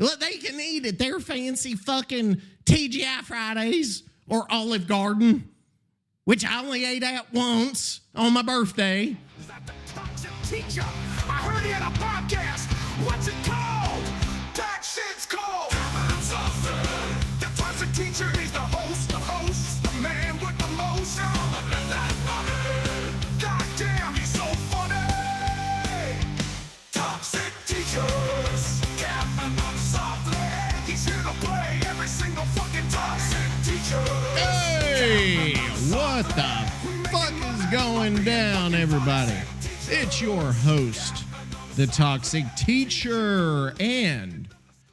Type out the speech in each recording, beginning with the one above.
They can eat at their fancy fucking TGI Fridays or Olive Garden, which I only ate at once on my birthday. Is that the toxic teacher? I heard he had a podcast. What's it called? That shit's called The toxic teacher is the host, the man with the most. God damn, he's so funny. Toxic teachers, Captain on softly. He's here to play every single fucking toxic teacher. Hey, what the fuck is going down, everybody? It's your host, the Toxic Teacher, and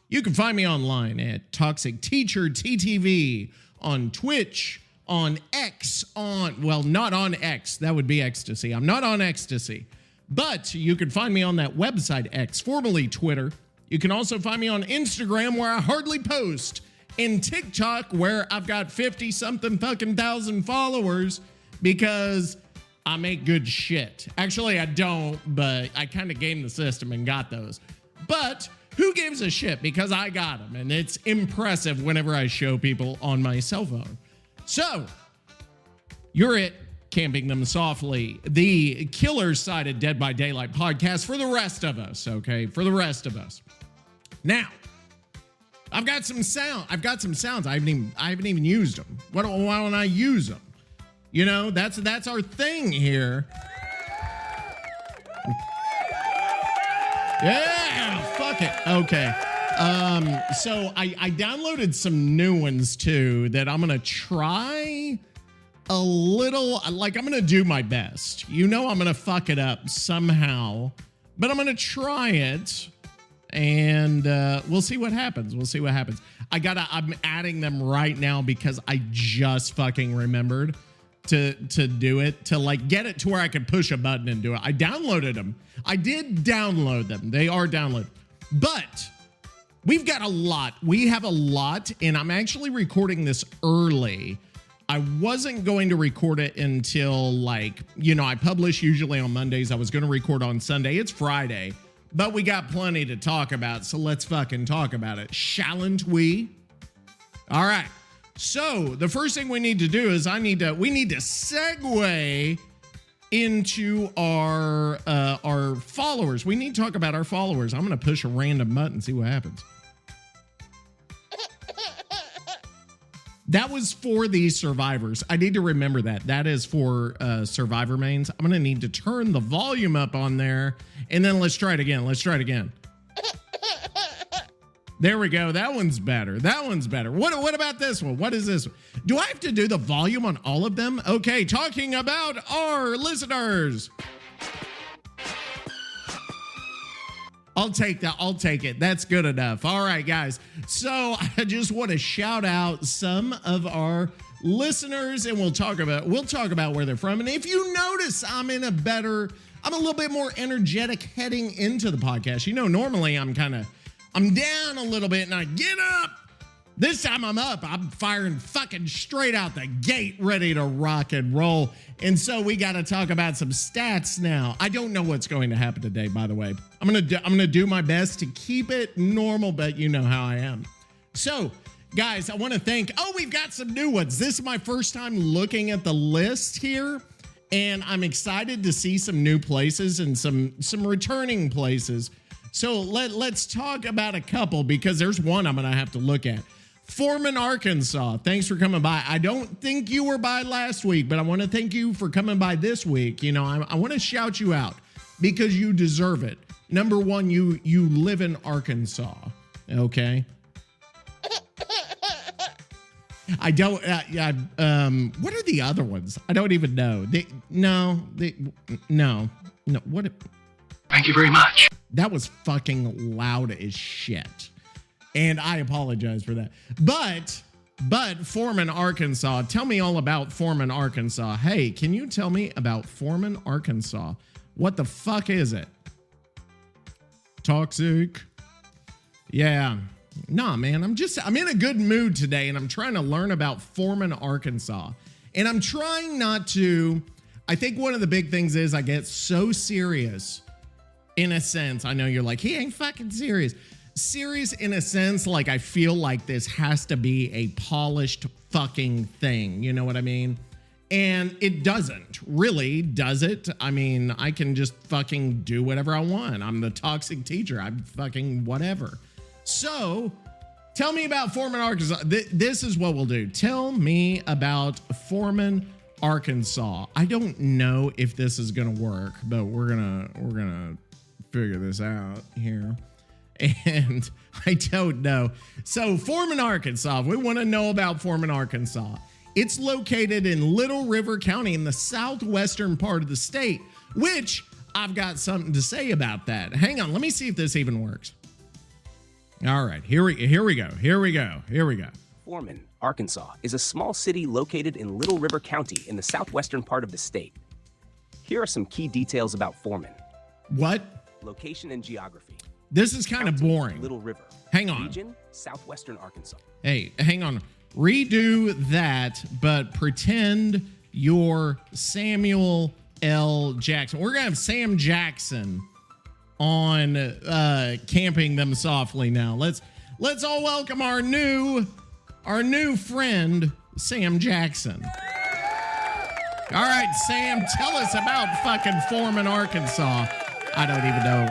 you can find me online at Toxic Teacher TTV on Twitch, on X, not on X, that would be Ecstasy. I'm not on Ecstasy, but you can find me on that website X, formerly Twitter. You can also find me on Instagram, where I hardly post, and TikTok, where I've got 50-something fucking thousand followers because I make good shit. Actually, I don't, but I kind of game the system and got those. But who gives a shit? Because I got them, and it's impressive whenever I show people on my cell phone. So, you're at Camping Them Softly, the killer-sided Dead by Daylight podcast for the rest of us, okay? For the rest of us. Now, I've got some sounds. I haven't even used them. Why don't I use them? You know, that's our thing here. Yeah, fuck it. Okay. So I downloaded some new ones too that I'm gonna try a little. Like, I'm gonna do my best. You know, I'm gonna fuck it up somehow, but I'm gonna try it, and we'll see what happens. I'm adding them right now because I just fucking remembered to do it, to like get it to where I could push a button and do it. I downloaded them. I did download them. They are downloaded. But we have a lot, and I'm actually recording this early. I wasn't going to record it until I publish usually on Mondays. I was going to record on Sunday. It's Friday, but we got plenty to talk about, so let's fucking talk about it, shalln't we? All right. So the first thing we need to do is we need to segue into our followers. We need to talk about our followers. I'm going to push a random button and see what happens. That was for the survivors. I need to remember that. That is for survivor mains. I'm going to need to turn the volume up on there, and then let's try it again. There we go. That one's better. What about this one? What is this? Do I have to do the volume on all of them? Okay, talking about our listeners. I'll take it. That's good enough. All right, guys. So I just want to shout out some of our listeners, and we'll talk about where they're from. And if you notice, I'm a little bit more energetic heading into the podcast. You know, normally I'm down a little bit and I get up. This time I'm up. I'm firing fucking straight out the gate, ready to rock and roll. And so we got to talk about some stats now. I don't know what's going to happen today, by the way. I'm gonna do my best to keep it normal, but you know how I am. So, guys, I want to thank. Oh, we've got some new ones. This is my first time looking at the list here, and I'm excited to see some new places and some returning places. So let's talk about a couple, because there's one I'm going to have to look at. Foreman, Arkansas. Thanks for coming by. I don't think you were by last week, but I want to thank you for coming by this week. You know, I want to shout you out because you deserve it. Number one, you live in Arkansas. Okay. I don't. What are the other ones? I don't even know. No. What? Thank you very much. That was fucking loud as shit. And I apologize for that. But Foreman, Arkansas, tell me all about Foreman, Arkansas. Hey, can you tell me about Foreman, Arkansas? What the fuck is it? Toxic. Yeah. Nah, man, I'm in a good mood today, and I'm trying to learn about Foreman, Arkansas. And I'm trying not to. I think one of the big things is I get so serious. In a sense, I know you're like, he ain't fucking serious. serious in a sense. Like, I feel like this has to be a polished fucking thing. You know what I mean? And it doesn't really, does it? I mean, I can just fucking do whatever I want. I'm the toxic teacher. I'm fucking whatever. So tell me about Foreman, Arkansas. This is what we'll do. Tell me about Foreman, Arkansas. I don't know if this is gonna work, but we're gonna figure this out here. And I don't know. So Foreman, Arkansas. We want to know about Foreman, Arkansas. It's located in Little River County in the southwestern part of the state, which I've got something to say about that. Hang on, let me see if this even works. All right, here we go. Foreman, Arkansas is a small city located in Little River County in the southwestern part of the state. Here are some key details about Foreman. What? Location and geography. This is kind of boring. Little River. Hang on. Region, southwestern Arkansas. Hey, hang on. Redo that, but pretend you're Samuel L. Jackson. We're going to have Sam Jackson on Camping Them Softly now. Let's all welcome our new friend, Sam Jackson. All right, Sam, tell us about fucking Foreman, Arkansas. I don't even know.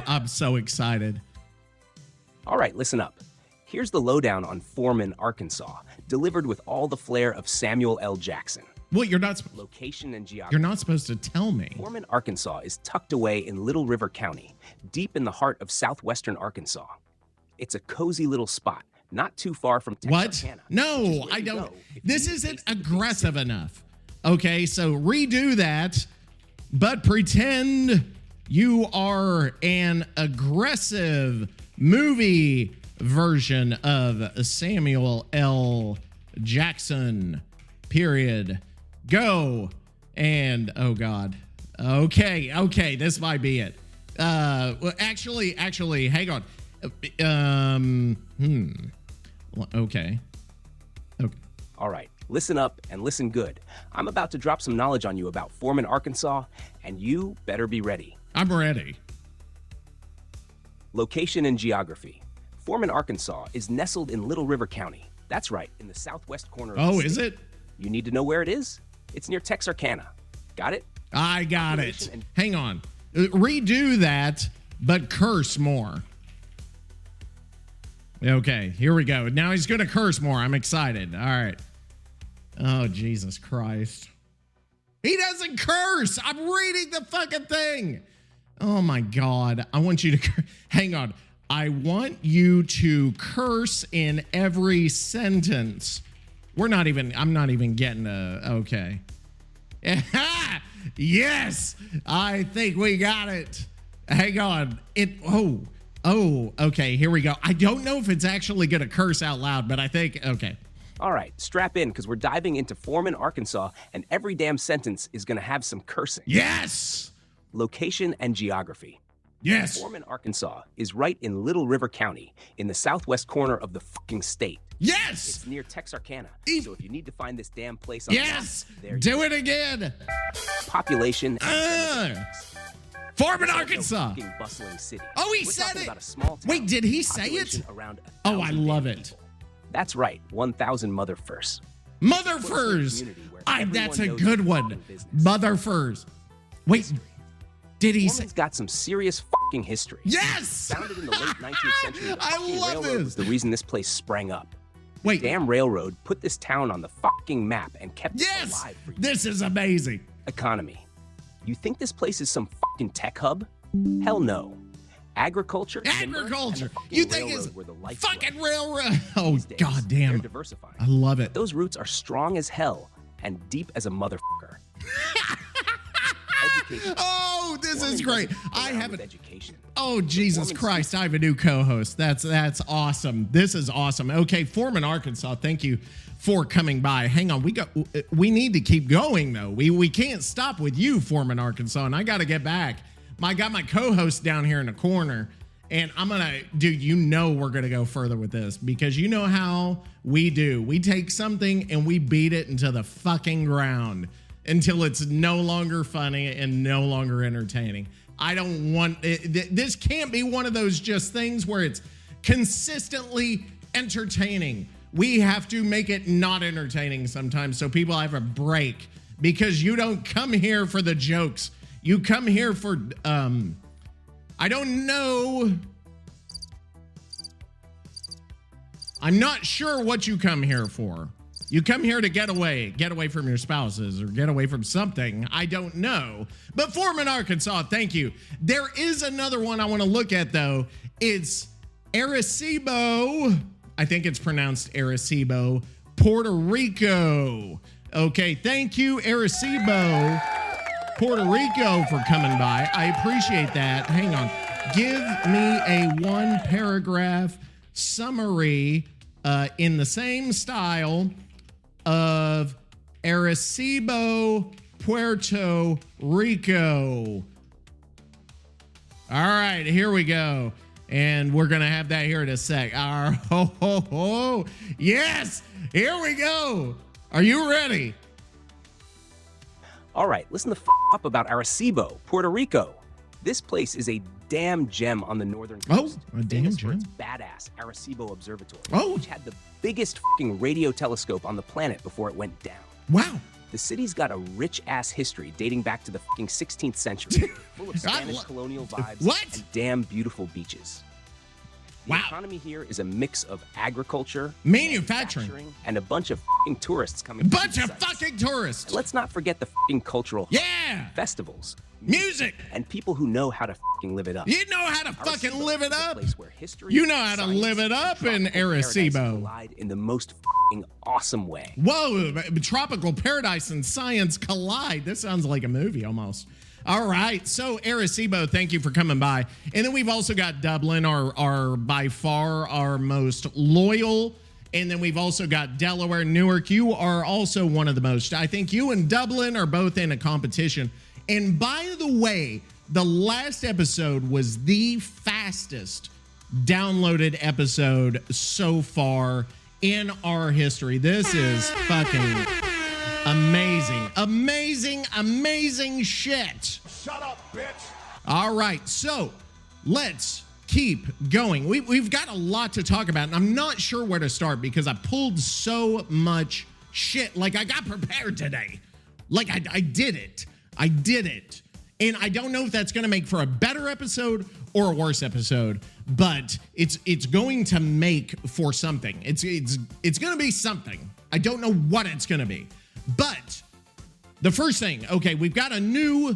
I'm so excited. All right, listen up. Here's the lowdown on Foreman, Arkansas, delivered with all the flair of Samuel L. Jackson. Well, you're not. Location and geography. You're not supposed to tell me. Foreman, Arkansas is tucked away in Little River County, deep in the heart of southwestern Arkansas. It's a cozy little spot, not too far from Texarkana. What? No, I don't. This isn't aggressive enough. Okay, so redo that, but pretend you are an aggressive movie version of Samuel L. Jackson, period. Go. And, oh God. Okay, this might be it. Well, actually, hang on. Okay. All right, listen up and listen good. I'm about to drop some knowledge on you about Foreman, Arkansas, and you better be ready. I'm ready. Location and geography. Foreman, Arkansas is nestled in Little River County. That's right, in the southwest corner of the state. Oh, is it? You need to know where it is? It's near Texarkana. Got it? I got it. Hang on. Redo that, but curse more. Okay, here we go. Now he's going to curse more. I'm excited. All right. Oh, Jesus Christ. He doesn't curse. I'm reading the fucking thing. Oh, my God. I want you to hang on. I want you to curse in every sentence. I'm not even getting okay. Yes, I think we got it. Hang on. Okay, here we go. I don't know if it's actually going to curse out loud, but I think, okay. All right, strap in because we're diving into Foreman, Arkansas, and every damn sentence is going to have some cursing. Yes! Location and geography. Yes. Foreman, Arkansas is right in Little River County in the southwest corner of the fucking state. Yes! It's near Texarkana. So if you need to find this damn place on yes! the map, Do it again! Population and Foreman, Arkansas. Fucking bustling city. Oh, he We're said talking it. about a small town, wait, did he say it? Around oh, I love it. People. That's right, 1,000 motherfers. Motherfers. That's a good one. Motherfers. Wait, did he say? Foreman's got some serious fucking history. Yes. Founded in the late 19th century, the I fucking love railroad this. was the reason this place sprang up. Wait. The damn railroad put this town on the fucking map and kept it Yes. alive for years. This is amazing. Economy. You think this place is some fucking tech hub? Hell no. Agriculture. Agriculture. You think it's fucking railroad? Oh, These days, God damn. They're diversifying. I love it. Those roots are strong as hell and deep as a motherfucker. Education. Oh, this is great. I haven't. Education. Oh, Jesus Christ. I have a new co-host. That's awesome. This is awesome. Okay, Foreman, Arkansas. Thank you for coming by. Hang on. We need to keep going though. We can't stop with you, Foreman, Arkansas, and I got to get back. I got my co-host down here in the corner, and dude, we're going to go further with this because you know how we do. We take something and we beat it into the fucking ground until it's no longer funny and no longer entertaining. I don't want this can't be one of those just things where it's consistently entertaining. We have to make it not entertaining sometimes so people have a break, because you don't come here for the jokes. You come here for I don't know. I'm not sure what you come here for. You come here to get away from your spouses or get away from something. I don't know. But Foreman, Arkansas, thank you. There is another one I want to look at, though. It's Arecibo. I think it's pronounced Arecibo, Puerto Rico. Okay, thank you, Arecibo, Puerto Rico, for coming by. I appreciate that. Hang on. Give me a one paragraph summary in the same style of Arecibo, Puerto Rico. All right, here we go. And we're going to have that here in a sec. Yes, here we go. Are you ready? All right, listen the up about Arecibo, Puerto Rico. This place is a damn gem on the northern coast. Oh, a damn famous gem. for its badass Arecibo Observatory, Oh. which had the biggest radio telescope on the planet before it went down. Wow. The city's got a rich-ass history dating back to the 16th century, full of Spanish colonial vibes What? and damn beautiful beaches. The Wow. economy here is a mix of agriculture, Manufacturing, and a bunch of tourists coming. bunch to of the sites. fucking tourists. Let's not forget the cultural Yeah. festivals, Music. and people who know how to live it up. You know how to fucking Arecibo live it is a up. place where history, You know how to science, live it up and in tropical paradise Arecibo. collide in the most awesome way. Whoa, tropical paradise and science collide. This sounds like a movie almost. All right, so Arecibo, thank you for coming by. And then we've also got Dublin, our by far our most loyal. And then we've also got Delaware, Newark. You are also one of the most. I think you and Dublin are both in a competition. And by the way, the last episode was the fastest downloaded episode so far in our history. This is fucking amazing. Amazing shit. Shut up, bitch. All right, so let's keep going. We've got a lot to talk about, and I'm not sure where to start because I pulled so much shit. Like, I got prepared today. Like, I did it. And I don't know if that's going to make for a better episode or a worse episode, but it's going to make for something. It's going to be something. I don't know what it's going to be. But the first thing, okay, we've got a new,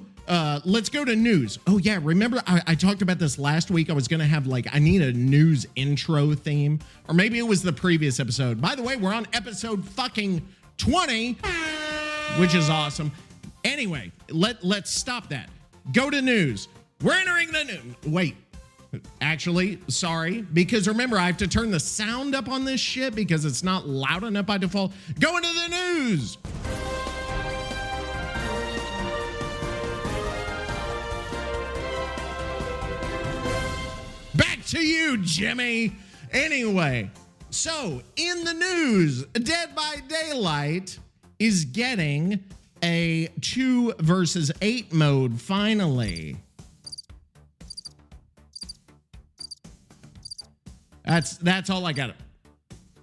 let's go to news. Oh yeah, remember I talked about this last week. I was going to have I need a news intro theme, or maybe it was the previous episode. By the way, we're on episode fucking 20, which is awesome. Anyway, let's stop that. Go to news. We're entering the news. Wait, actually, sorry, because remember, I have to turn the sound up on this shit because it's not loud enough by default. Go into the news. Back to you, Jimmy. Anyway, so in the news, Dead by Daylight is getting a 2 versus 8 mode finally. That's all I got.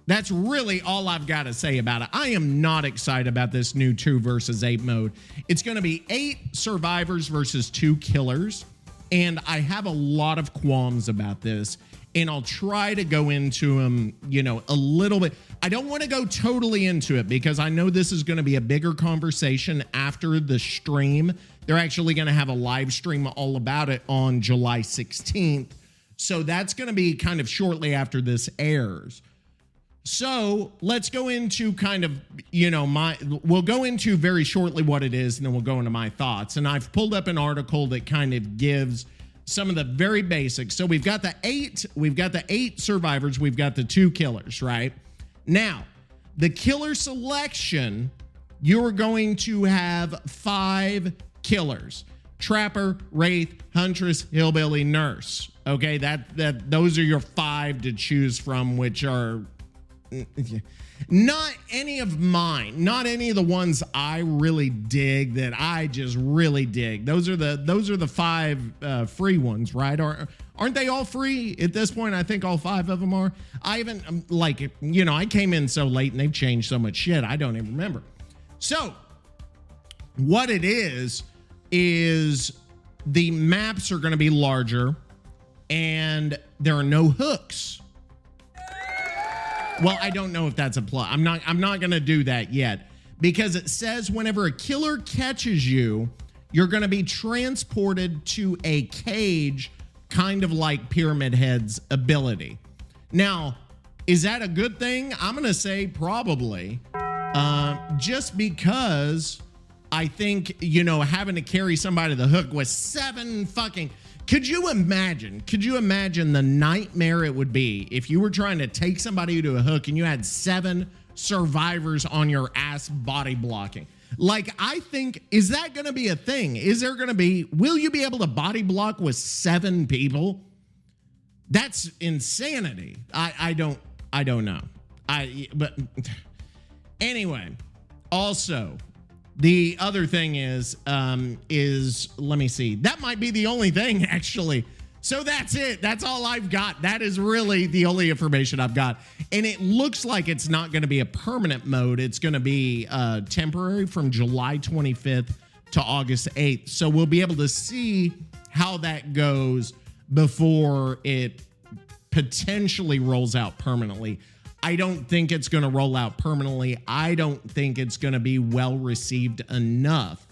That's really all I've got to say about it. I am not excited about this new 2 versus 8 mode. It's going to be 8 survivors versus 2 killers. And I have a lot of qualms about this. And I'll try to go into them, a little bit. I don't want to go totally into it because I know this is going to be a bigger conversation after the stream. They're actually going to have a live stream all about it on July 16th. So that's going to be kind of shortly after this airs. So let's go into kind of, we'll go into very shortly what it is, and then we'll go into my thoughts. And I've pulled up an article that kind of gives some of the very basics. So we've got the 8 survivors, we've got the 2 killers, right? Now, the killer selection, you're going to have 5 killers: Trapper, Wraith, Huntress, Hillbilly, Nurse. Okay, those are your 5 to choose from, which are not any of mine, not any of the ones I really dig that I just really dig. Those are the 5 free ones, right? Aren't they all free at this point? I think all 5 of them are. I haven't I came in so late and they've changed so much shit. I don't even remember. So what it is the maps are going to be larger and there are no hooks. Well, I don't know if that's a plus. I'm not going to do that yet because it says whenever a killer catches you, you're going to be transported to a cage, kind of like Pyramid Head's ability. Now, is that a good thing? I'm going to say probably, just because I think, having to carry somebody to the hook with 7 fucking... Could you imagine the nightmare it would be if you were trying to take somebody to a hook and you had 7 survivors on your ass body blocking? Like, I think, is that going to be a thing? Will you be able to body block with 7 people? That's insanity. I don't know. But anyway, also, the other thing is let me see. That might be the only thing, actually. So that's it. That's all I've got. That is really the only information I've got. And it looks like it's not going to be a permanent mode. It's going to be temporary from July 25th to August 8th. So we'll be able to see how that goes before it potentially rolls out permanently. I don't think it's going to roll out permanently. I don't think it's going to be well received enough.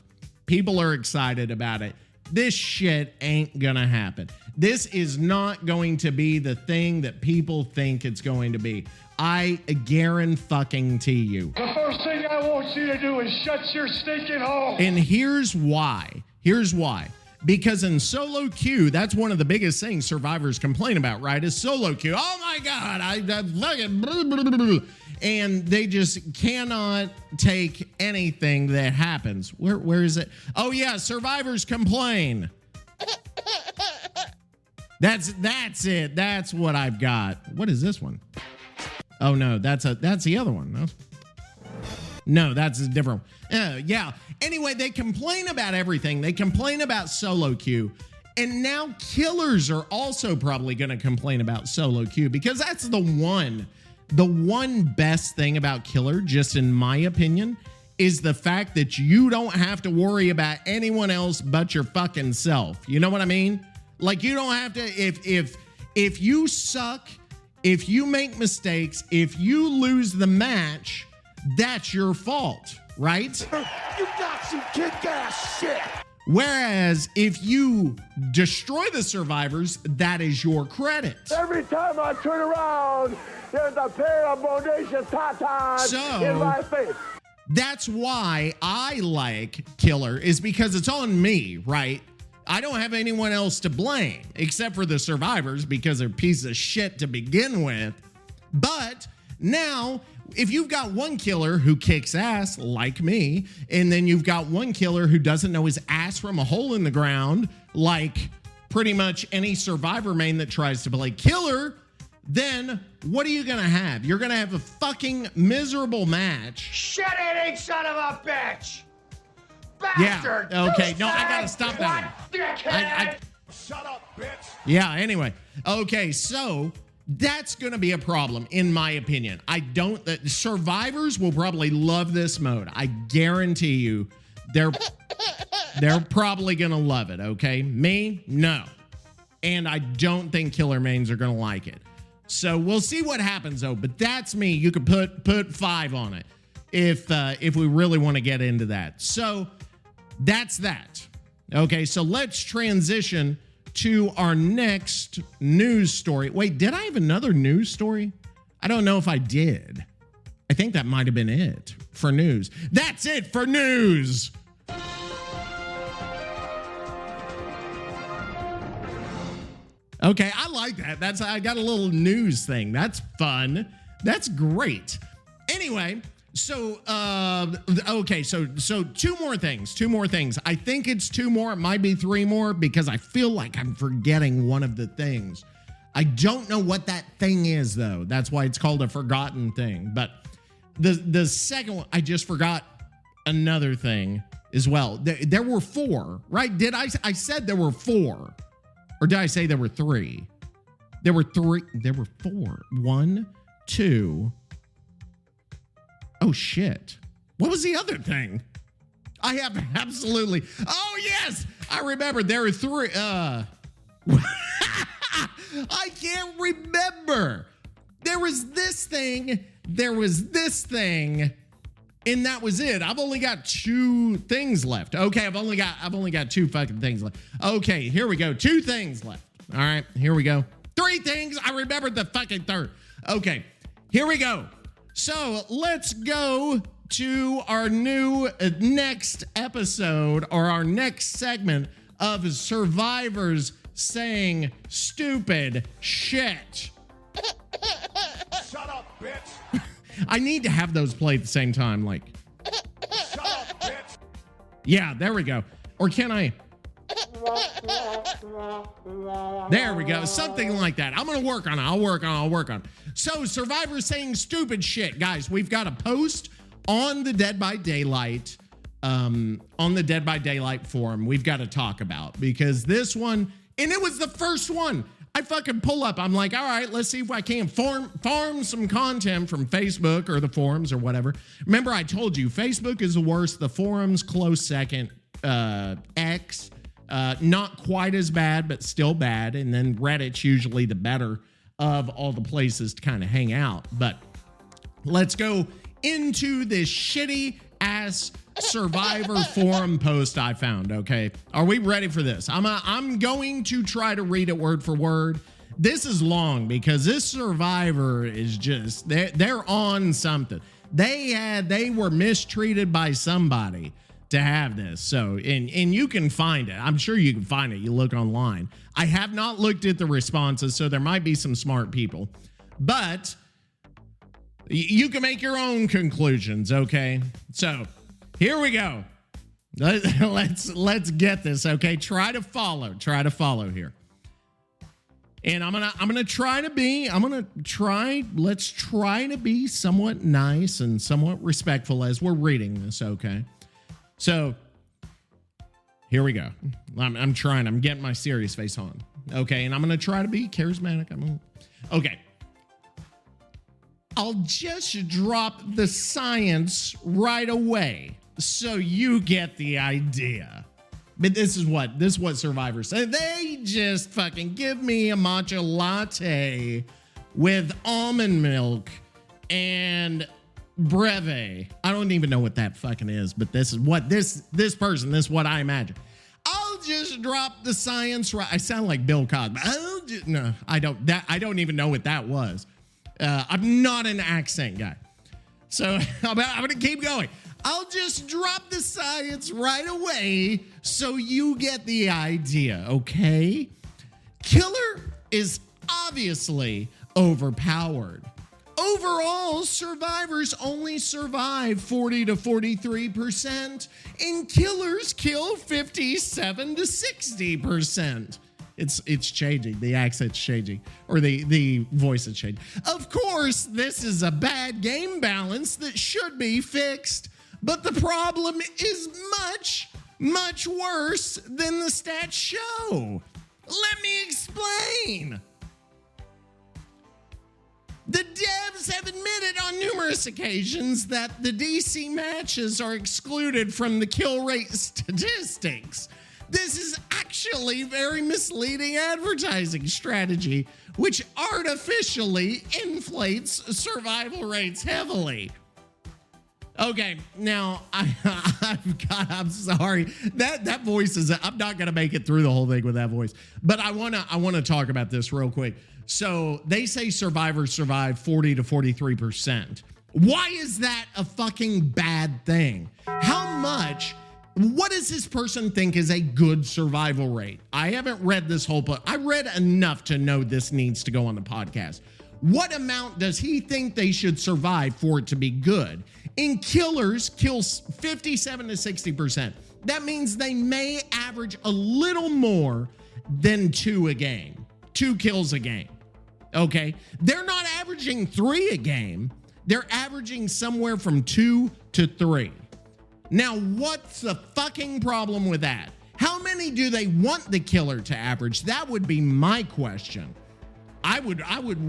People are excited about it. This shit ain't going to happen. This is not going to be the thing that people think it's going to be. I guarantee you. The first thing I want you to do is shut your stinking hole. And here's why. Because in solo queue, that's one of the biggest things survivors complain about, right? Is solo queue. Oh my God, I fucking blah, blah, blah, blah. And they just cannot take anything that happens. Where is it? Oh yeah, survivors complain. That's it. That's what I've got. What is this one? Oh no, that's the other one. No, that's a different one. Yeah. Anyway, they complain about everything. They complain about solo queue. And now killers are also probably going to complain about solo queue because that's the one best thing about killer, just in my opinion, is the fact that you don't have to worry about anyone else but your fucking self. You know what I mean? Like, you don't have to, if you suck, if you make mistakes, if you lose the match, that's your fault, right? You got some kick-ass shit. Whereas if you destroy the survivors, that is your credit. Every time I turn around, there's a pair of bodacious tatas in my face. That's why I like killer, is because it's on me, right? I don't have anyone else to blame except for the survivors because they're pieces of shit to begin with. But now, if you've got one killer who kicks ass, like me, and then you've got one killer who doesn't know his ass from a hole in the ground, like pretty much any survivor main that tries to play killer, then what are you going to have? You're going to have a fucking miserable match. Shit-eating son of a bitch! Bastard! Yeah, okay, no, I got to stop that one. Shut up, bitch! Yeah, anyway. Okay, so that's going to be a problem, in my opinion. Survivors will probably love this mode. I guarantee you they're probably going to love it, okay? Me, no. And I don't think killer mains are going to like it. So we'll see what happens, though. But that's me. You could put 5 on it if we really want to get into that. So that's that. Okay, so let's transition to our next news story. Wait, did I have another news story? I don't know if I did. I think that might have been it for news. That's it for news. Okay, I like that. I got a little news thing. That's fun. That's great. Anyway, so okay, so two more things. I think it's 2 more. It might be 3 more because I feel like I'm forgetting one of the things. I don't know what that thing is, though. That's why it's called a forgotten thing. But the second one, I just forgot another thing as well. There were 4, right? I said there were 4. Or did I say there were 3? There were 3. There were 4. 1, 2. Oh, shit. What was the other thing? I have absolutely. Oh, yes. I remember there were 3. I can't remember. There was this thing. There was this thing. And that was it. I've only got 2 things left. Okay, I've only got 2 fucking things left. Okay, here we go. 2 things left. All right, here we go. 3 things. I remembered the fucking third. Okay, here we go. So let's go to our new next episode, or our next segment of Survivors saying stupid shit. Shut up, bitch. I need to have those play at the same time, like. Shut up, bitch. Yeah, there we go. Or can I? There we go. Something like that. I'm going to work on it. I'll work on it. So, Survivors saying stupid shit. Guys, we've got a post on the Dead by Daylight, forum we've got to talk about, because this one, and it was the first one I fucking pull up. I'm like, all right, let's see if I can farm some content from Facebook or the forums or whatever. Remember, I told you Facebook is the worst. The forums close second. X, not quite as bad, but still bad. And then Reddit's usually the better of all the places to kind of hang out. But let's go into this shitty ass Survivor forum post I found. Okay, are we ready for this? I'm going to try to read it word for word. This is long because this Survivor is just they're on something. They were mistreated by somebody to have this. So and you can find it. I'm sure you can find it. You look online. I have not looked at the responses, so there might be some smart people, but you can make your own conclusions. Okay, so here we go. Let's get this. Okay, try to follow here. And let's try to be somewhat nice and somewhat respectful as we're reading this. Okay, so here we go. I'm getting my serious face on. Okay, and I'm gonna try to be charismatic. Okay. I'll just drop the science right away so you get the idea. But this is what Survivors say. They just fucking give me a matcha latte with almond milk and breve. I don't even know what that fucking is, but this is what this is what I imagine. I'll just drop the science right. I sound like Bill Cosby. I don't even know what that was. I'm not an accent guy. So I'm going to keep going. I'll just drop the science right away so you get the idea, okay? Killer is obviously overpowered. Overall, survivors only survive 40 to 43%, and killers kill 57 to 60%. It's changing. The accent's changing, or the voice is changing. Of course, this is a bad game balance that should be fixed, but the problem is much, much worse than the stats show. Let me explain. The devs have admitted on numerous occasions that the DC matches are excluded from the kill rate statistics. This is actually very misleading advertising strategy, which artificially inflates survival rates heavily. Okay, now I'm sorry. That voice is, I'm not gonna make it through the whole thing with that voice, but I wanna talk about this real quick. So they say survivors survive 40 to 43%. Why is that a fucking bad thing? What does this person think is a good survival rate? I haven't read this whole book. I read enough to know this needs to go on the podcast. What amount does he think they should survive for it to be good? And killers kill 57 to 60%. That means they may average a little more than 2 kills a game. Okay. They're not averaging 3 a game. They're averaging somewhere from 2 to 3. Now, what's the fucking problem with that? How many do they want the killer to average? That would be my question. I would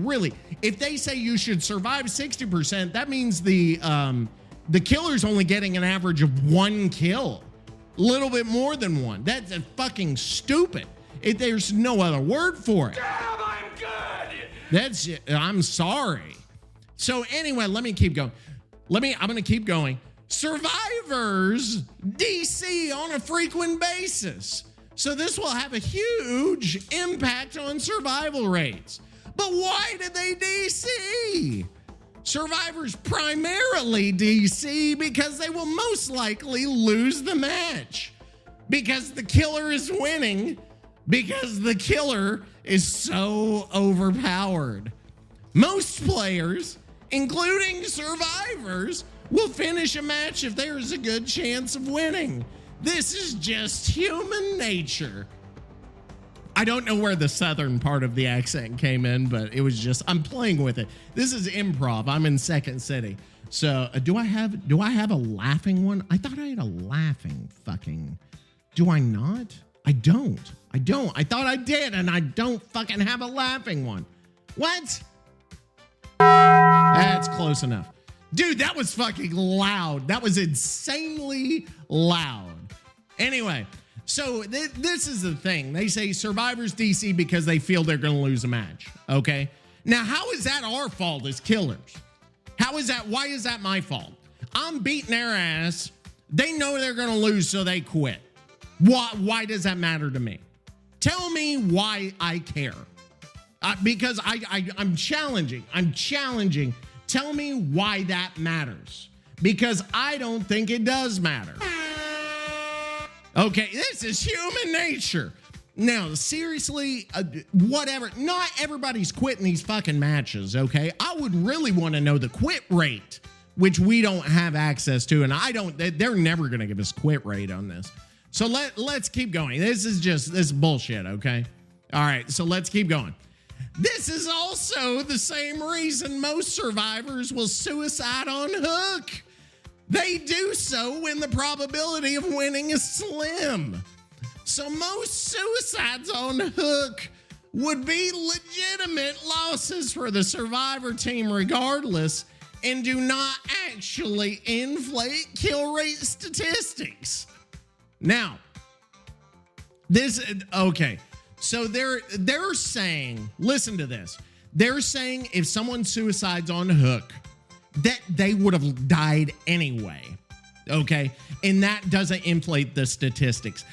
really, if they say you should survive 60%, that means the killer's only getting an average of 1 kill. A little bit more than 1. That's fucking stupid. There's no other word for it. Damn, I'm good. That's it. I'm sorry. So anyway, let me keep going. I'm going to keep going. Survivors DC on a frequent basis. So this will have a huge impact on survival rates. But why did they DC? Survivors primarily DC because they will most likely lose the match. Because the killer is winning. Because the killer is so overpowered. Most players, including survivors, will finish a match if there is a good chance of winning. This is just human nature. I don't know where the southern part of the accent came in, but it was just, I'm playing with it. This is improv. I'm in Second City. So do I have a laughing one? I thought I had a laughing fucking, do I not? I don't. I thought I did, and I don't fucking have a laughing one. What? That's close enough. Dude, that was fucking loud. That was insanely loud. Anyway, so this is the thing. They say survivors DC because they feel they're going to lose a match. Okay? Now, how is that our fault as killers? How is that? Why is that my fault? I'm beating their ass. They know they're going to lose, so they quit. Why does that matter to me? Tell me why I care. Because I'm challenging. Tell me why that matters. Because I don't think it does matter. Okay, this is human nature. Now, seriously, whatever. Not everybody's quitting these fucking matches, okay? I would really want to know the quit rate, which we don't have access to, and they're never going to give us quit rate on this. So let's keep going. This is bullshit, okay? All right, so let's keep going. This is also the same reason most survivors will suicide on hook. They do so when the probability of winning is slim. So most suicides on hook would be legitimate losses for the survivor team regardless, and do not actually inflate kill rate statistics. Now, okay. So they're saying, listen to this. They're saying if someone suicides on hook, that they would have died anyway. Okay? And that doesn't inflate the statistics.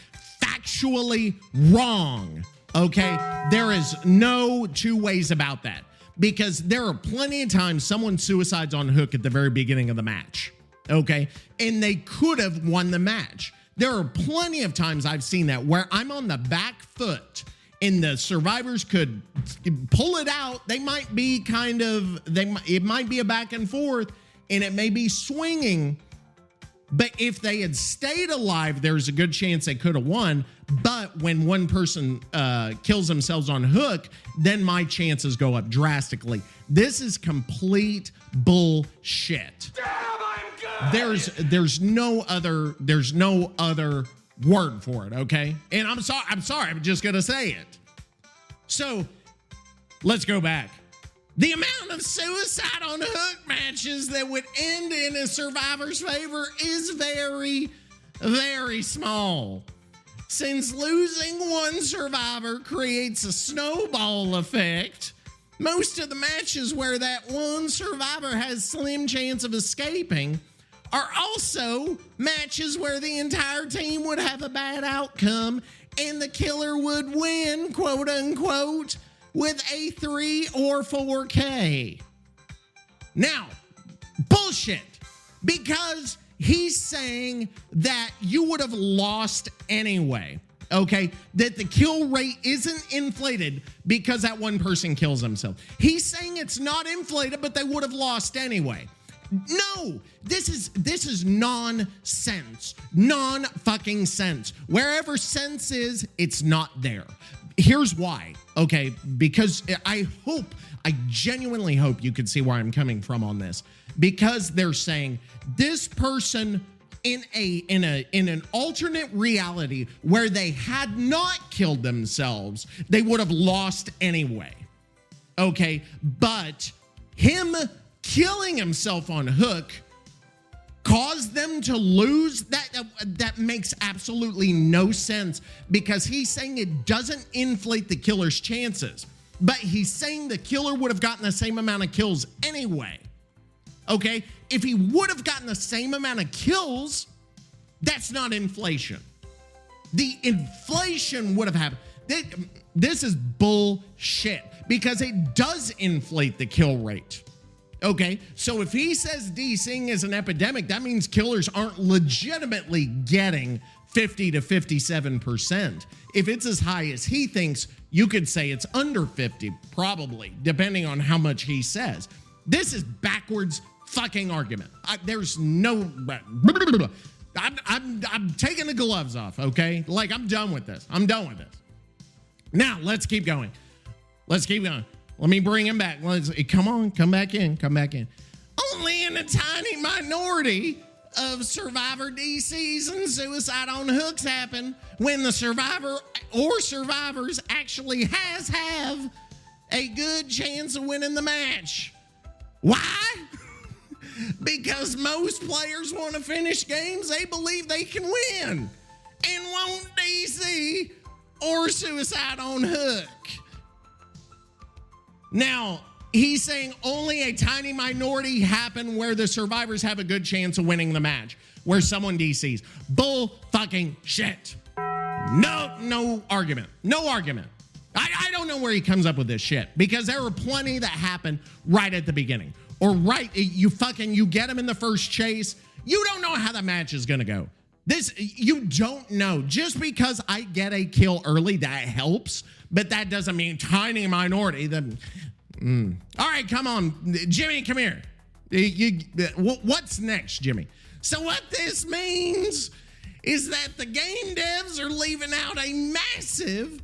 Factually wrong. Okay? There is no two ways about that. Because there are plenty of times someone suicides on hook at the very beginning of the match. Okay? And they could have won the match. There are plenty of times I've seen that where I'm on the back foot and the survivors could pull it out. They might be it might be a back and forth and it may be swinging. But if they had stayed alive, there's a good chance they could have won. But when one person kills themselves on hook, then my chances go up drastically. This is complete bullshit. Damn, I'm good. There's no other word for it, okay? And I'm sorry, I'm just gonna say it. So let's go back. The amount of suicide on hook matches that would end in a survivor's favor is very, very small. Since losing one survivor creates a snowball effect, most of the matches where that one survivor has slim chance of escaping are also matches where the entire team would have a bad outcome and the killer would win, quote unquote, with a 3 or 4K. Now, bullshit, because he's saying that you would have lost anyway, okay? That the kill rate isn't inflated because that one person kills himself. He's saying it's not inflated, but they would have lost anyway. No, this is nonsense. Non-fucking sense. Wherever sense is, it's not there. Here's why. Okay, because I genuinely hope you can see where I'm coming from on this, because they're saying this person in an alternate reality where they had not killed themselves, they would have lost anyway. Okay, but him killing himself on hook caused them to lose. That makes absolutely no sense, because he's saying it doesn't inflate the killer's chances, but he's saying the killer would have gotten the same amount of kills anyway. Okay, if he would have gotten the same amount of kills, that's not inflation. The inflation would have happened. This is bullshit, because it does inflate the kill rate. Okay, so if he says DCing is an epidemic, that means killers aren't legitimately getting 50 to 57%. If it's as high as he thinks, you could say it's under 50, probably, depending on how much he says. This is backwards fucking argument. There's no... I'm taking the gloves off, okay? Like, I'm done with this. I'm done with this. Now, let's keep going. Let's keep going. Let me bring him back. Come on, come back in. Only in a tiny minority of survivor DCs and suicide on hooks happen when the survivor or survivors actually have a good chance of winning the match. Why? Because most players want to finish games they believe they can win and won't DC or suicide on hook. Now, he's saying only a tiny minority happen where the survivors have a good chance of winning the match, where someone DCs. Bull fucking shit. No argument. No argument. I don't know where he comes up with this shit, because there are plenty that happen right at the beginning. Or you get him in the first chase. You don't know how the match is going to go. You don't know. Just because I get a kill early, that helps, but that doesn't mean tiny minority. All right, come on. Jimmy, come here. What's next, Jimmy? So what this means is that the game devs are leaving out a massive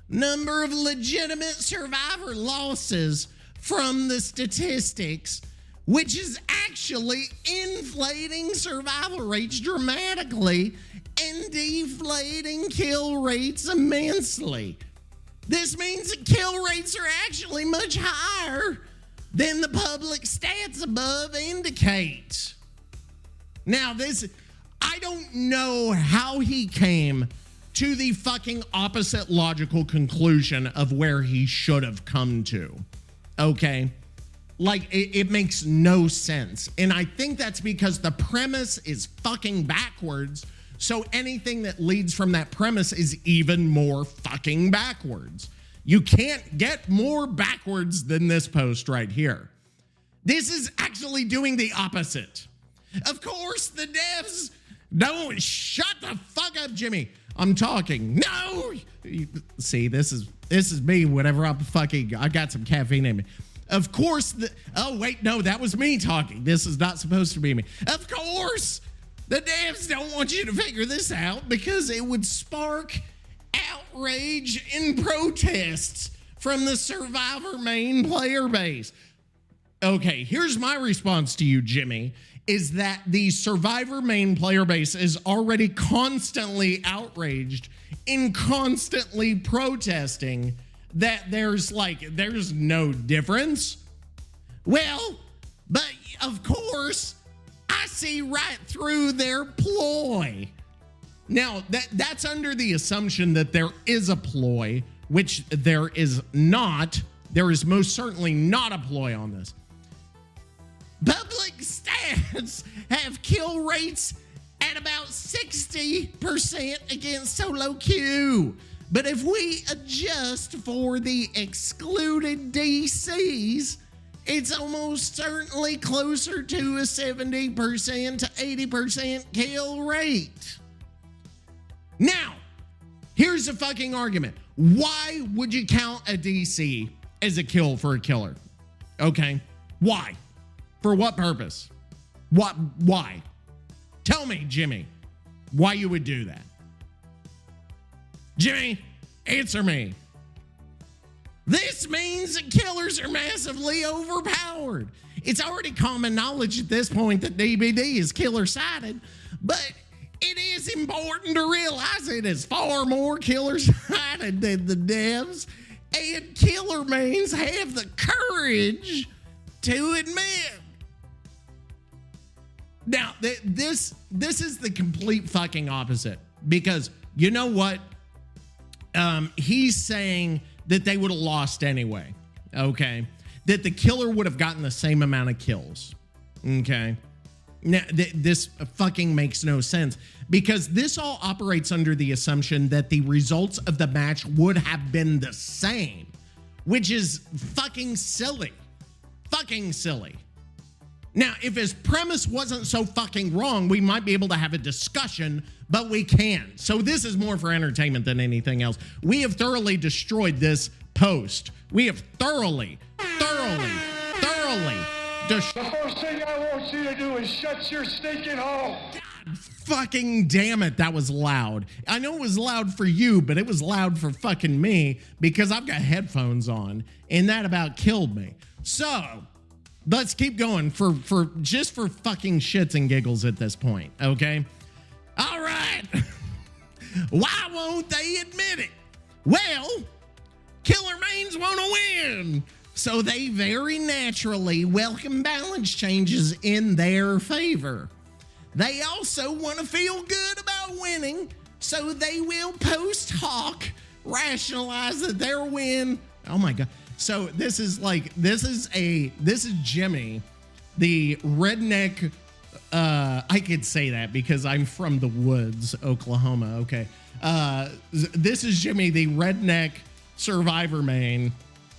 number of legitimate survivor losses from the statistics, which is actually inflating survival rates dramatically and deflating kill rates immensely. This means that kill rates are actually much higher than the public stats above indicate. Now, I don't know how he came to the fucking opposite logical conclusion of where he should have come to. Okay? Like, it makes no sense. And I think that's because the premise is fucking backwards. So anything that leads from that premise is even more fucking backwards. You can't get more backwards than this post right here. This is actually doing the opposite. Of course, the devs don't. Shut the fuck up, Jimmy. I'm talking. No. See, this is me whenever I got some caffeine in me. Of course, oh wait, no, that was me talking. This is not supposed to be me. Of course, the devs don't want you to figure this out because it would spark outrage and protests from the survivor main player base. Okay, here's my response to you, Jimmy, is that the survivor main player base is already constantly outraged and constantly protesting that there's no difference. Well, but of course, I see right through their ploy. Now, that's under the assumption that there is a ploy, which there is not. There is most certainly not a ploy on this. Public stats have kill rates at about 60% against solo queue. But if we adjust for the excluded DCs, it's almost certainly closer to a 70% to 80% kill rate. Now, here's a fucking argument. Why would you count a DC as a kill for a killer? Okay, why? For what purpose? Why? Tell me, Jimmy, why you would do that. Jimmy, answer me. This means that killers are massively overpowered. It's already common knowledge at this point that DBD is killer-sided, but it is important to realize it is far more killer-sided than the devs, and killer mains have the courage to admit. Now, this is the complete fucking opposite, because you know what? He's saying that they would have lost anyway, okay? That the killer would have gotten the same amount of kills, okay? Now, this fucking makes no sense, because this all operates under the assumption that the results of the match would have been the same, which is fucking silly. Fucking silly. Now, if his premise wasn't so fucking wrong, we might be able to have a discussion, but we can't. So this is more for entertainment than anything else. We have thoroughly destroyed this post. We have thoroughly destroyed. The first thing I want you to do is shut your stinking hole. God fucking damn it, that was loud. I know it was loud for you, but it was loud for fucking me because I've got headphones on, and that about killed me. So let's keep going for just for fucking shits and giggles at this point, okay? All right. Why won't they admit it? Well, killer mains want to win, so they very naturally welcome balance changes in their favor. They also want to feel good about winning, so they will post hoc rationalize that their win. Oh my God. So this is Jimmy, the redneck. I could say that because I'm from the woods, Oklahoma. Okay. This is Jimmy, the redneck survivor main,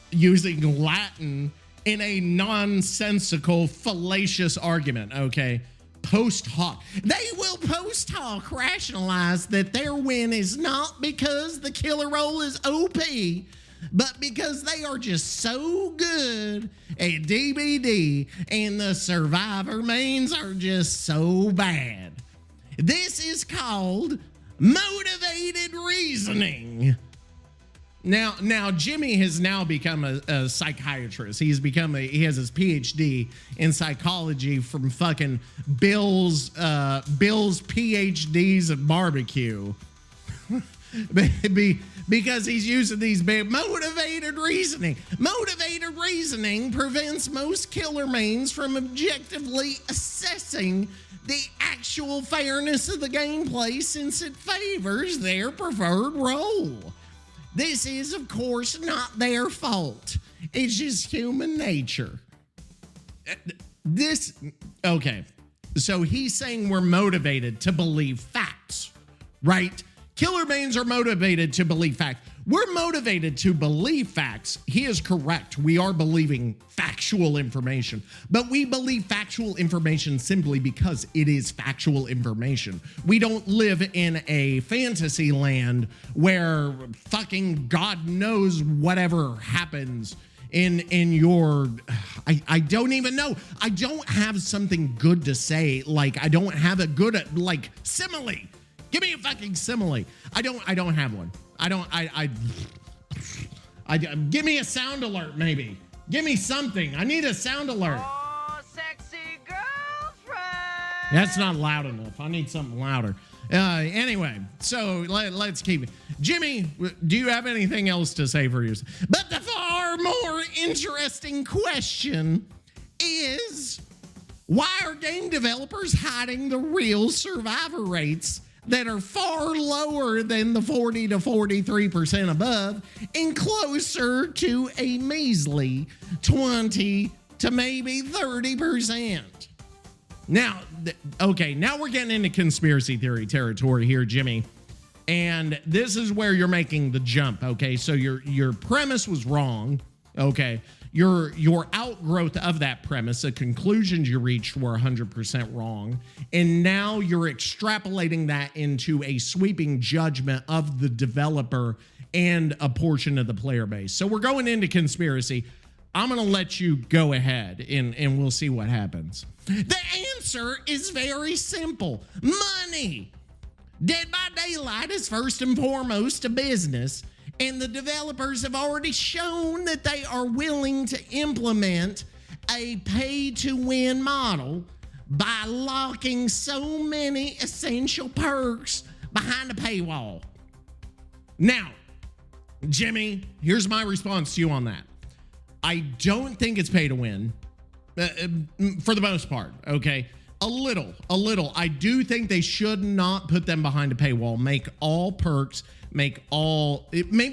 using Latin in a nonsensical, fallacious argument. Okay. Post hoc. They will post hoc rationalize that their win is not because the killer roll is OP, but because they are just so good at DBD and the survivor mains are just so bad. This is called motivated reasoning. Now Jimmy has now become a psychiatrist. He has his PhD in psychology from fucking Bill's PhDs at barbecue. Because he's using these big motivated reasoning. Motivated reasoning prevents most killer mains from objectively assessing the actual fairness of the gameplay, since it favors their preferred role. This is, of course, not their fault. It's just human nature. Okay. So he's saying we're motivated to believe facts, right? Killer mains are motivated to believe facts. We're motivated to believe facts. He is correct. We are believing factual information, but we believe factual information simply because it is factual information. We don't live in a fantasy land where fucking God knows whatever happens in your, I don't even know. I don't have something good to say. Like, I don't have a good, like, simile. Give me a fucking simile. I don't have one. Give me a sound alert, maybe. Give me something. I need a sound alert. Oh, sexy girlfriend. That's not loud enough. I need something louder. Anyway, so let's keep it. Jimmy, do you have anything else to say for yourself? But the far more interesting question is, why are game developers hiding the real survivor rates that are far lower than the 40 to 43% above and closer to a measly 20 to maybe 30%? Now, okay, now we're getting into conspiracy theory territory here, Jimmy. And this is where you're making the jump, okay? So your premise was wrong, okay? Your outgrowth of that premise, the conclusions you reached were 100% wrong. And now you're extrapolating that into a sweeping judgment of the developer and a portion of the player base. So we're going into conspiracy. I'm going to let you go ahead and we'll see what happens. The answer is very simple. Money. Dead by Daylight is first and foremost a business, And the developers have already shown that they are willing to implement a pay-to-win model by locking so many essential perks behind a paywall. Now, Jimmy, here's my response to you on that. I don't think it's pay to win for the most part, okay? A little. I do think they should not put them behind a paywall. Make all perks, maybe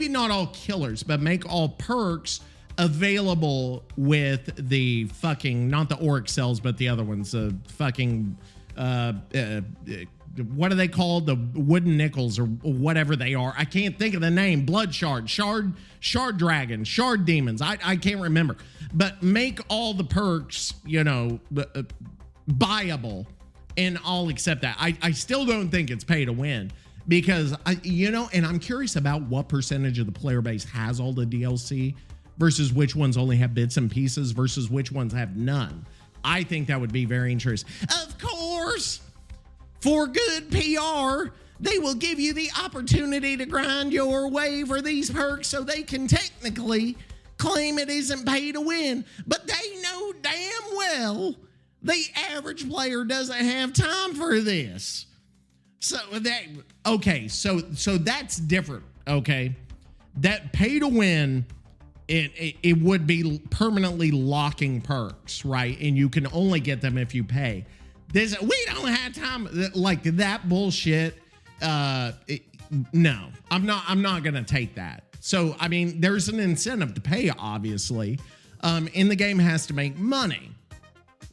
not all killers, but make all perks available with the fucking, not the Oryx cells, but the other ones, the fucking, what are they called? The wooden nickels or whatever they are. I can't think of the name. Blood shard dragon, shard demons. I can't remember. But make all the perks, buyable, and I'll accept that. I still don't think it's pay to win because and I'm curious about what percentage of the player base has all the DLC versus which ones only have bits and pieces versus which ones have none. I think that would be very interesting. Of course, for good PR, they will give you the opportunity to grind your way for these perks so they can technically claim it isn't pay to win. But they know damn well the average player doesn't have time for this. So that's different, okay? That pay to win, it would be permanently locking perks, right? And you can only get them if you pay. We don't have time like that bullshit. No, I'm not gonna take that. So I mean, there's an incentive to pay, obviously. And the game has to make money,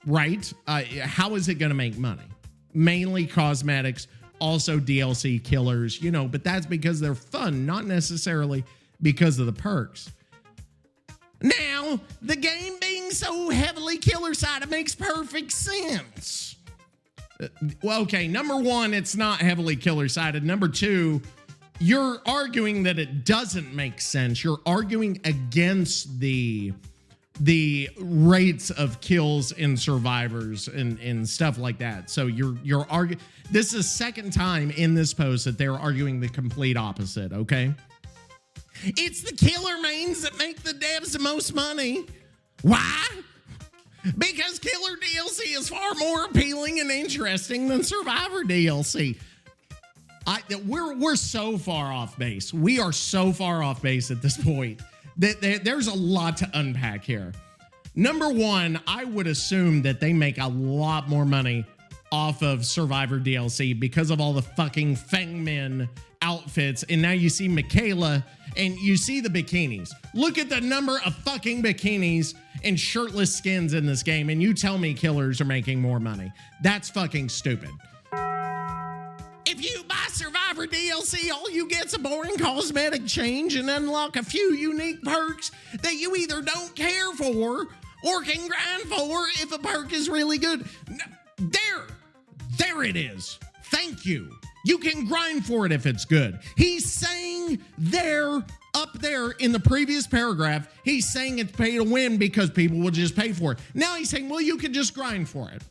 right? How is it gonna make money? Mainly cosmetics, also DLC killers, but that's because they're fun, not necessarily because of the perks. Now, the game being so heavily killer-sided makes perfect sense. Well, okay, number one, it's not heavily killer-sided. Number two, you're arguing that it doesn't make sense. You're arguing against the rates of kills in survivors and stuff like that. So you're arguing. This is the second time in this post that they're arguing the complete opposite, okay? It's the killer mains that make the devs the most money. Why? Because killer DLC is far more appealing and interesting than survivor DLC. We're so far off base. We are so far off base at this point that there's a lot to unpack here. Number one, I would assume that they make a lot more money off of survivor DLC because of all the fucking Fangmen outfits. And now you see Michaela and you see the bikinis. Look at the number of fucking bikinis and shirtless skins in this game, and you tell me killers are making more money. That's fucking stupid. If you buy Survivor DLC, all you get's a boring cosmetic change and unlock a few unique perks that you either don't care for or can grind for if a perk is really good. There it is. Thank you. You can grind for it if it's good. He's saying up there in the previous paragraph, he's saying it's pay to win because people will just pay for it. Now he's saying, well, you can just grind for it.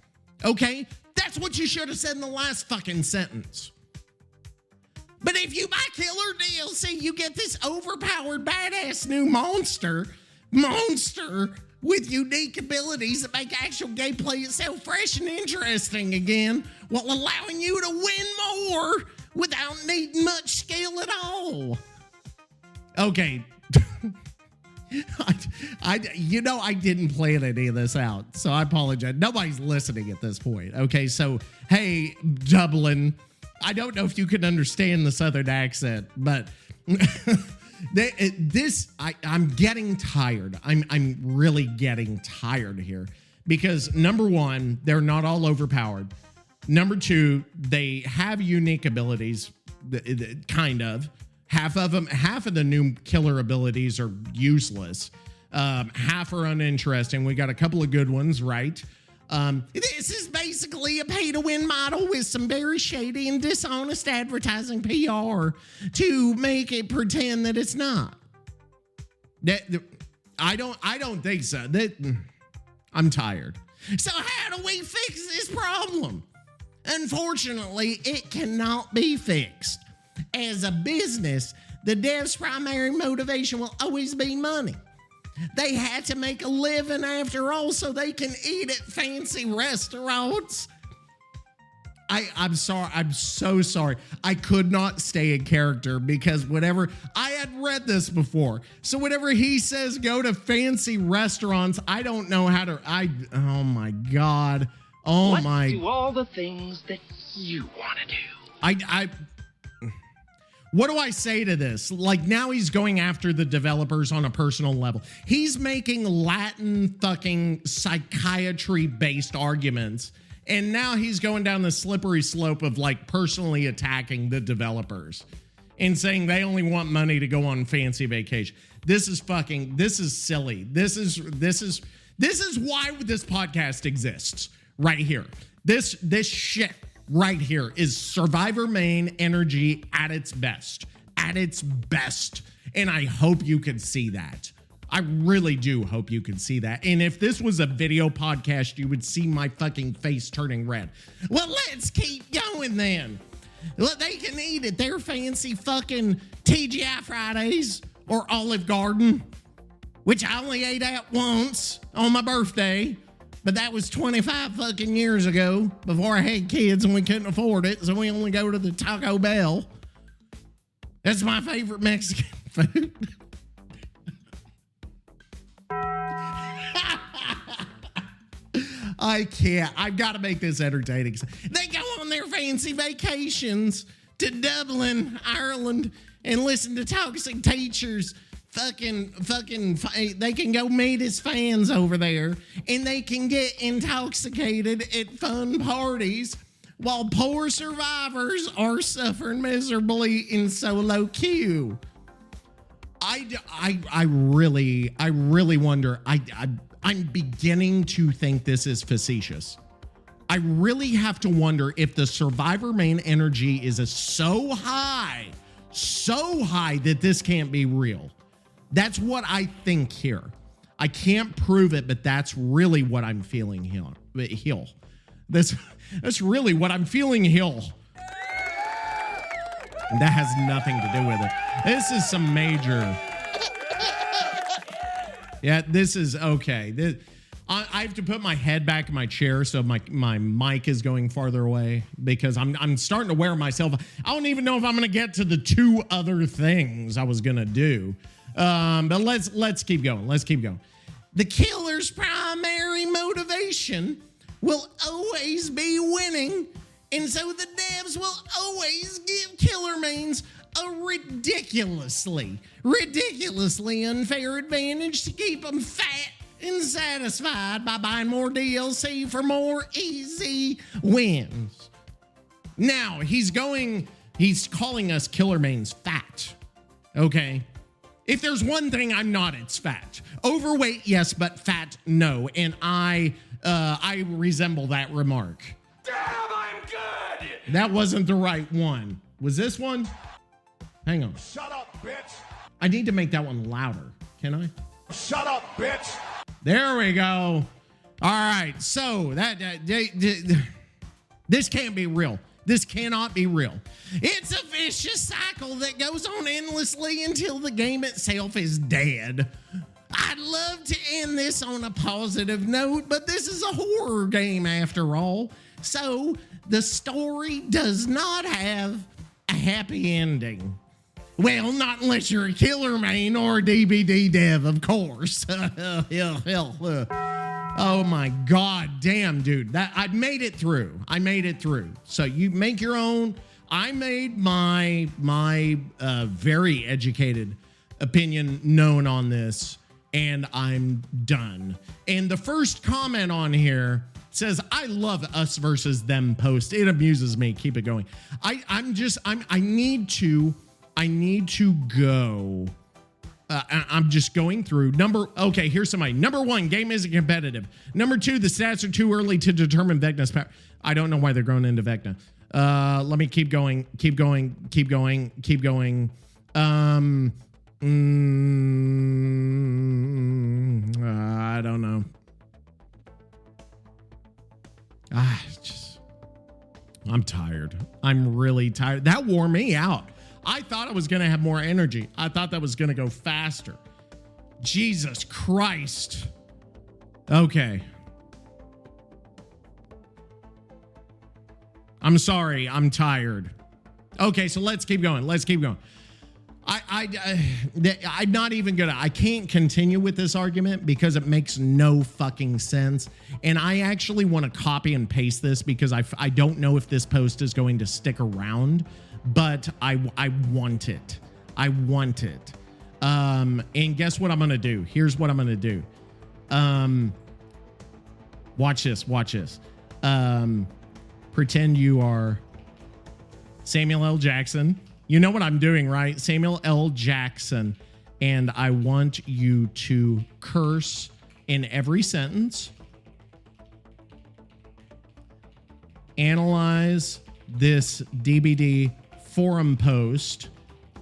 Okay? That's what you should have said in the last fucking sentence. But if you buy killer DLC, you get this overpowered badass new monster with unique abilities that make actual gameplay itself fresh and interesting again, while allowing you to win more without needing much skill at all. Okay. I didn't plan any of this out, so I apologize. Nobody's listening at this point. Okay, so, hey, Dublin, I don't know if you can understand the Southern accent, but I'm getting tired. I'm really getting tired here because number one, they're not all overpowered. Number two, they have unique abilities, kind of. Half of the new killer abilities are useless. Half are uninteresting. We got a couple of good ones, right? This is basically a pay-to-win model with some very shady and dishonest advertising PR to make it pretend that it's not. I don't think so. I'm tired. So how do we fix this problem? Unfortunately, it cannot be fixed. As a business, The devs' primary motivation will always be money. They had to make a living after all so they can eat at fancy restaurants. I'm sorry. I'm so sorry. I could not stay in character because whenever I had read this before. So whenever he says go to fancy restaurants, I don't know how to. Oh my God. Oh Let's my. do all the things that you want to do. What do I say to this? Like, now he's going after the developers on a personal level. He's making Latin fucking psychiatry-based arguments, and now he's going down the slippery slope of, like, personally attacking the developers and saying they only want money to go on fancy vacation. This is silly. This is why this podcast exists right here. This shit right here is Survivor Main energy at its best. At its best. And I hope you can see that. I really do hope you can see that. And if this was a video podcast, you would see my fucking face turning red. Well, let's keep going then. Well, they can eat at their fancy fucking TGI Fridays or Olive Garden, which I only ate at once on my birthday. But that was 25 fucking years ago before I had kids and we couldn't afford it. So we only go to the Taco Bell. That's my favorite Mexican food. I can't. I've got to make this entertaining. They go on their fancy vacations to Dublin, Ireland, and listen to toxic teachers. They can go meet his fans over there and they can get intoxicated at fun parties while poor survivors are suffering miserably in solo queue. I really wonder. I'm beginning to think this is facetious. I really have to wonder if the Survivor Main energy is so high that this can't be real. That's what I think here. I can't prove it, but that's really what I'm feeling here. That's really what I'm feeling here. And that has nothing to do with it. This is some major. Yeah, this is okay. I have to put my head back in my chair so my mic is going farther away because I'm starting to wear myself. I don't even know if I'm going to get to the two other things I was going to do. But let's keep going. Let's keep going. The killer's primary motivation will always be winning, and so the devs will always give killer mains a ridiculously unfair advantage to keep them fat and satisfied by buying more DLC for more easy wins. Now, he's calling us killer mains fat. Okay? If there's one thing I'm not, it's fat. Overweight, yes, but fat, no. And I resemble that remark. Damn, I'm good! That wasn't the right one. Was this one? Hang on. Shut up, bitch! I need to make that one louder. Can I? Shut up, bitch! There we go. All right. So this can't be real. This cannot be real. It's a vicious cycle that goes on endlessly until the game itself is dead. I'd love to end this on a positive note, but this is a horror game after all. So the story does not have a happy ending. Well, not unless you're a killer main or a DVD dev, of course. Oh my God, damn, dude. I made it through. So you make your own. I made my very educated opinion known on this, and I'm done. And the first comment on here says, I love us versus them post. It amuses me. Keep it going. I need to go. I'm just going through okay, here's somebody. Number 1, game isn't competitive. Number 2, the stats are too early to determine Vecna's power. I don't know why they're growing into Vecna. Let me keep going. I don't know. I'm tired. I'm really tired. That wore me out. I thought I was going to have more energy. I thought that was going to go faster. Jesus Christ. Okay. I'm sorry. I'm tired. Okay, so let's keep going. I'm not even gonna, I can't continue with this argument because it makes no fucking sense. And I actually want to copy and paste this because I don't know if this post is going to stick around, but I want it. I want it. And guess what I'm going to do? Here's what I'm going to do. Watch this. Pretend you are Samuel L. Jackson. You know what I'm doing, right? Samuel L. Jackson. And I want you to curse in every sentence. Analyze this DBD forum post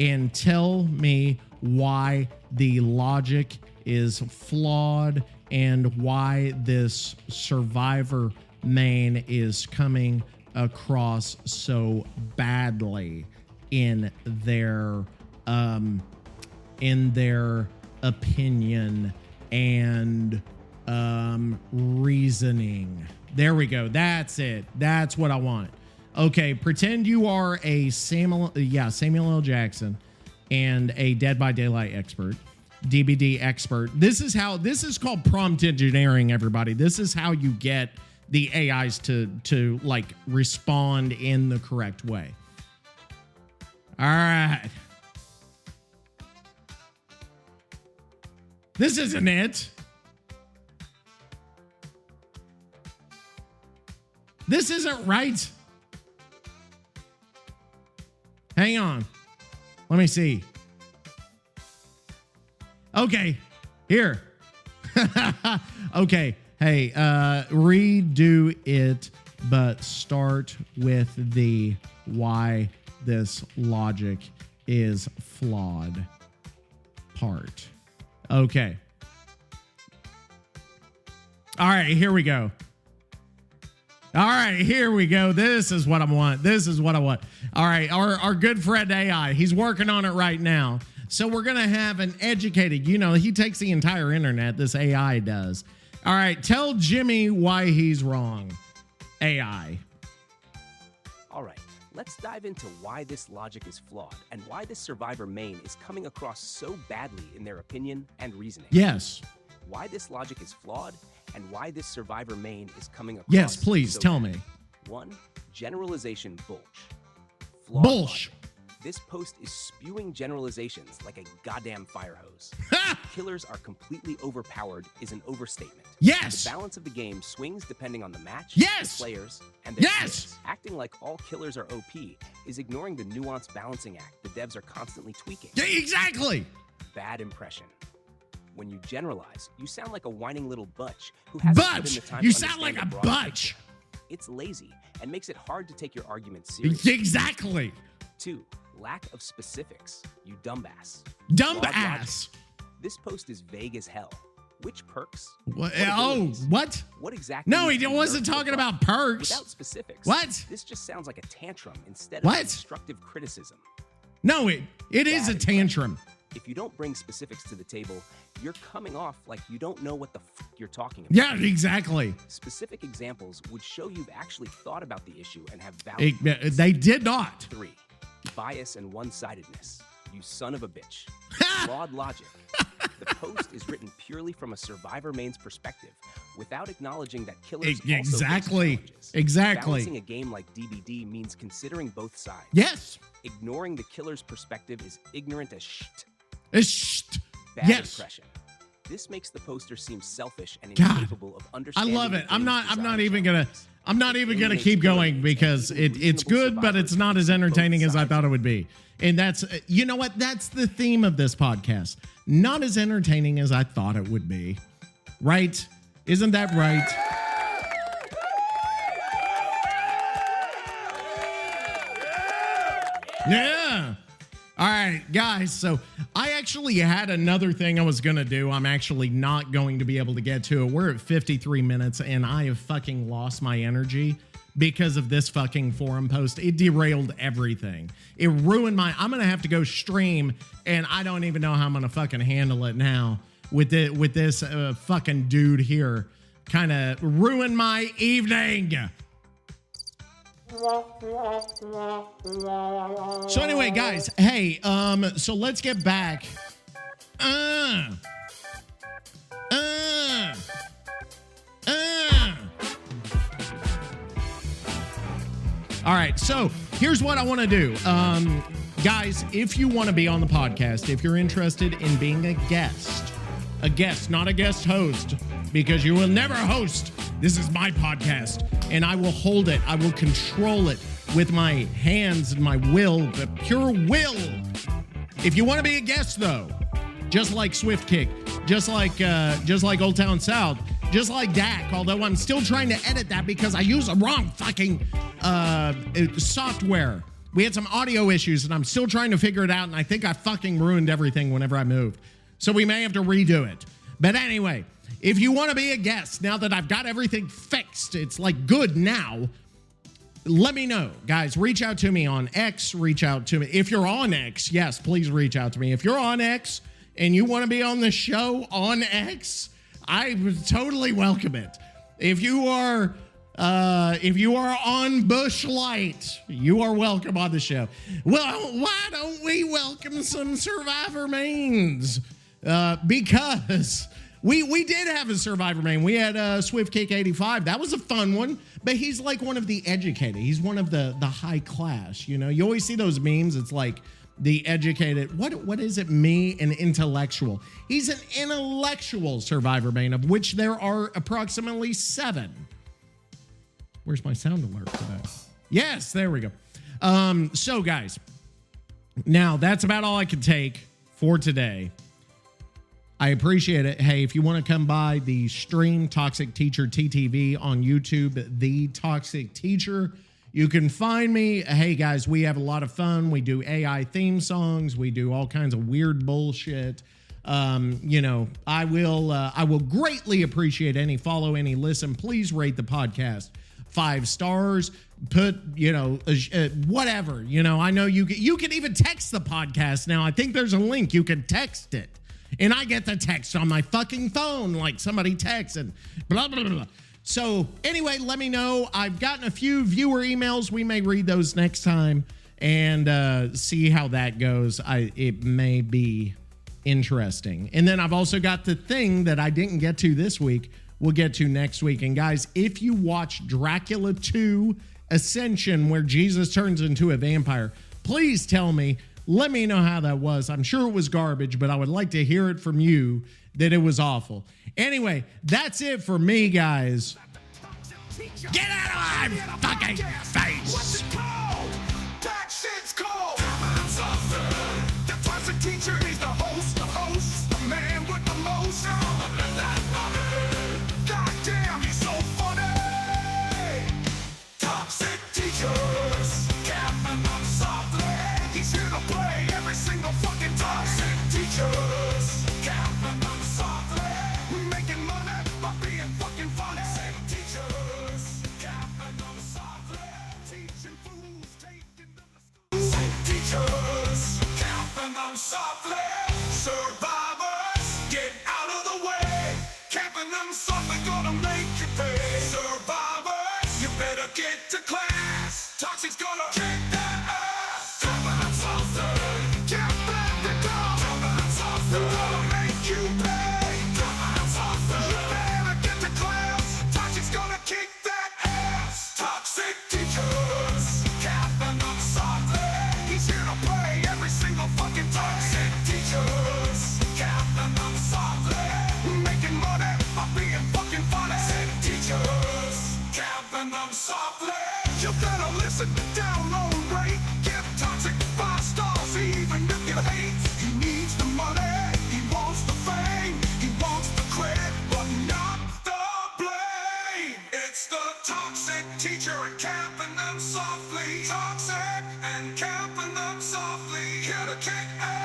and tell me why the logic is flawed and why this survivor main is coming across so badly in their opinion and reasoning. There we go. That's it. That's what I want. Okay, pretend you are a Samuel L. Jackson and a Dead by Daylight expert, DBD expert. This is called prompt engineering, everybody. This is how you get the AIs to like respond in the correct way. All right. This isn't it. This isn't right. Hang on. Let me see. Okay. Here. Okay. Hey, redo it, but start with the why this logic is flawed part. Okay. All right, here we go. All right, here we go. This is what I want. All right, our good friend AI, he's working on it right now. So we're going to have an educated, he takes the entire internet, this AI does. All right, tell Jimmy why he's wrong. AI. All right, let's dive into why this logic is flawed and why this survivor main is coming across so badly in their opinion and reasoning. Yes. Why this logic is flawed and why this survivor main is coming across. Yes, please, tell me. 1. Generalization bulge. Bullsh. This post is spewing generalizations like a goddamn fire hose. Killers are completely overpowered is an overstatement. Yes. The balance of the game swings depending on the match, yes, the players, and their yes. skills. Acting like all killers are OP is ignoring the nuanced balancing act the devs are constantly tweaking. Yeah, exactly. Bad impression. When you generalize, you sound like a whining little butch who hasn't put in the time You to sound like a understand the broad butch. picture. It's lazy and makes it hard to take your arguments seriously. Exactly. 2. Lack of specifics. You dumbass. Dumbass. This post is vague as hell. Which perks? What? Abilities? What? What exactly? No, he wasn't talking about perks. Without specifics. What? This just sounds like a tantrum instead What? of constructive criticism. No, it is a tantrum. If you don't bring specifics to the table, you're coming off like you don't know what the fuck you're talking about. Yeah, exactly. Specific examples would show you've actually thought about the issue and have valid. They did not. 3. Bias and one-sidedness. You son of a bitch. Flawed logic. The post is written purely from a survivor main's perspective, without acknowledging that killers Exactly. also face challenges. Exactly. Balancing a game like DBD means considering both sides. Yes. Ignoring the killer's perspective is ignorant as shit. Bad Yes. impression. This makes the poster seem selfish and God, incapable of I understanding. love it. the I'm game's not design even gonna. challenges. I'm not even gonna Eliminates keep going villains because and keeping it's reasonable good, but it's not as survivors entertaining as I both thought it would be. And that's, you know what? That's the theme of this podcast. Not as entertaining as I thought it would be. Right? Isn't that right? Yeah. All right, guys, so I actually had another thing I was going to do. I'm actually not going to be able to get to it. We're at 53 minutes, and I have fucking lost my energy because of this fucking forum post. It derailed everything. It ruined I'm going to have to go stream, and I don't even know how I'm going to fucking handle it now with this fucking dude here. Kind of ruined my evening. So anyway, guys, hey, so let's get back. All right, so here's what I want to do. Guys, if you want to be on the podcast, if you're interested in being a guest, not a guest host, because you will never host. This is my podcast, and I will hold it. I will control it with my hands and my will, the pure will. If you want to be a guest, though, just like Swift Kick, just like Old Town South, just like Dak, although I'm still trying to edit that because I use the wrong fucking software. We had some audio issues, and I'm still trying to figure it out, and I think I fucking ruined everything whenever I moved. So we may have to redo it. But anyway, if you want to be a guest, now that I've got everything fixed, it's like good now, let me know. Guys, reach out to me on X, reach out to me. If you're on X, yes, please reach out to me. If you're on X and you want to be on the show on X, I would totally welcome it. If you are on Bush Light, you are welcome on the show. Well, why don't we welcome some Survivor mains? Because we did have a Survivor main. We had Swift Kick 85. That was a fun one, but he's like one of the educated. He's one of the high class, you know? You always see those memes. It's like the educated. What is it? Me, an intellectual. He's an intellectual Survivor main, of which there are approximately 7. Where's my sound alert for that? Yes, there we go. So guys, now that's about all I can take for today. I appreciate it. Hey, if you want to come by the stream, Toxic Teacher TTV on YouTube, The Toxic Teacher, you can find me. Hey, guys, we have a lot of fun. We do AI theme songs. We do all kinds of weird bullshit. I will greatly appreciate any follow, any listen. Please rate the podcast 5 stars. Put, whatever. I know you can even text the podcast now. I think there's a link. You can text it. And I get the text on my fucking phone, like somebody texts and blah, blah, blah, blah. So anyway, let me know. I've gotten a few viewer emails. We may read those next time and see how that goes. It may be interesting. And then I've also got the thing that I didn't get to this week. We'll get to next week. And guys, if you watch Dracula 2 Ascension, where Jesus turns into a vampire, please tell me. Let me know how that was. I'm sure it was garbage, but I would like to hear it from you that it was awful. Anyway, that's it for me, guys. Get out of my fucking face! What's it called? That shit's called. The toxic teacher is the host, the man with the most. Goddamn, he's so funny. Toxic teachers, capping them softly. He's here to play every single fucking toxic teachers. Capping them softly. Making money by being fucking funny. Teachers, capping them softly. Teaching fools, taking them to school. Teachers, capping them softly. Survivors, get out of the way. Capping them softly, gonna make you pay. Survivors, you better get to class. Toxic's gonna kick that ass. Capping them softly. Capping the dog. Capping them softly. They're gonna make you pay. Capping them softly. You better get to class. Toxic's gonna kick that ass. Toxic teachers, capping them softly. He's here to play every single fucking toxic teachers. Capping them softly. Making money by being fucking funny. Teachers, capping them softly. You better listen, download, rate, give Toxic 5 stars, even if you hate. He needs the money, he wants the fame, he wants the credit, but not the blame. It's the Toxic Teacher and capping them softly. Toxic and capping them softly. better take